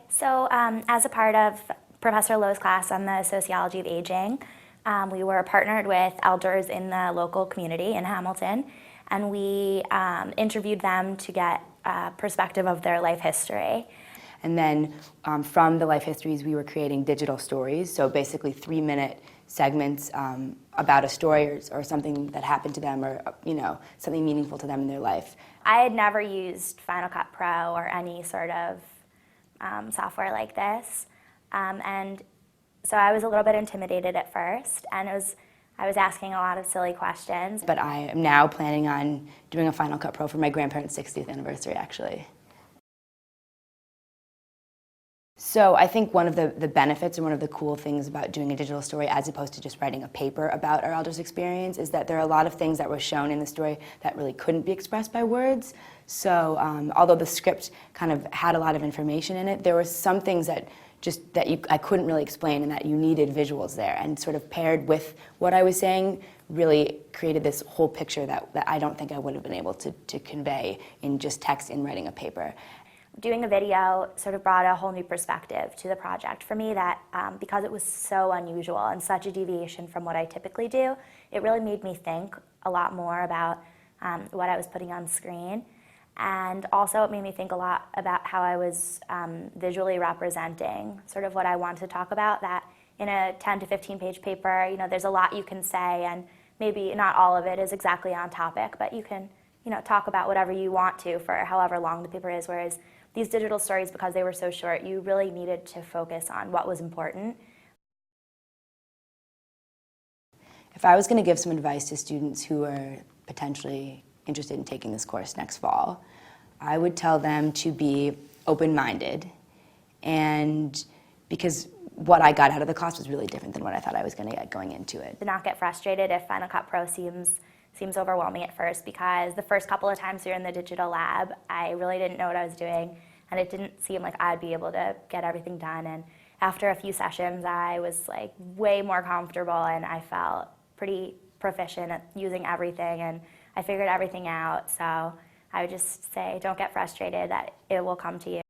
So as a part of Professor Lowe's class on the Sociology of Aging, we were partnered with elders in the local community in Hamilton, and we interviewed them to get a perspective of their life history. And then from the life histories, we were creating digital stories, so basically 3-minute segments about a story or something that happened to them, or something meaningful to them in their life. I had never used Final Cut Pro or any sort of software like this, and so I was a little bit intimidated at first, and I was asking a lot of silly questions. But I am now planning on doing a Final Cut Pro for my grandparents' 60th anniversary, actually. So I think one of the benefits and one of the cool things about doing a digital story as opposed to just writing a paper about our elders' experience is that there are a lot of things that were shown in the story that really couldn't be expressed by words. So although the script kind of had a lot of information in it, there were some things that I couldn't really explain, and that you needed visuals there, and sort of paired with what I was saying really created this whole picture that I don't think I would have been able to convey in just text in writing a paper. Doing a video sort of brought a whole new perspective to the project for me that because it was so unusual and such a deviation from what I typically do, it really made me think a lot more about what I was putting on screen. And also it made me think a lot about how I was visually representing sort of what I wanted to talk about, that in a 10 to 15 page paper, there's a lot you can say, and maybe not all of it is exactly on topic, but you can talk about whatever you want to for however long the paper is, whereas these digital stories, because they were so short, you really needed to focus on what was important. If I was going to give some advice to students who are potentially interested in taking this course next fall, I would tell them to be open-minded, and because what I got out of the class was really different than what I thought I was going to get going into it. To not get frustrated if Final Cut Pro seems overwhelming at first, because the first couple of times you're in the digital lab, I really didn't know what I was doing, and it didn't seem like I'd be able to get everything done. And after a few sessions, I was like way more comfortable, and I felt pretty proficient at using everything, and I figured everything out. So I would just say, don't get frustrated, that it will come to you.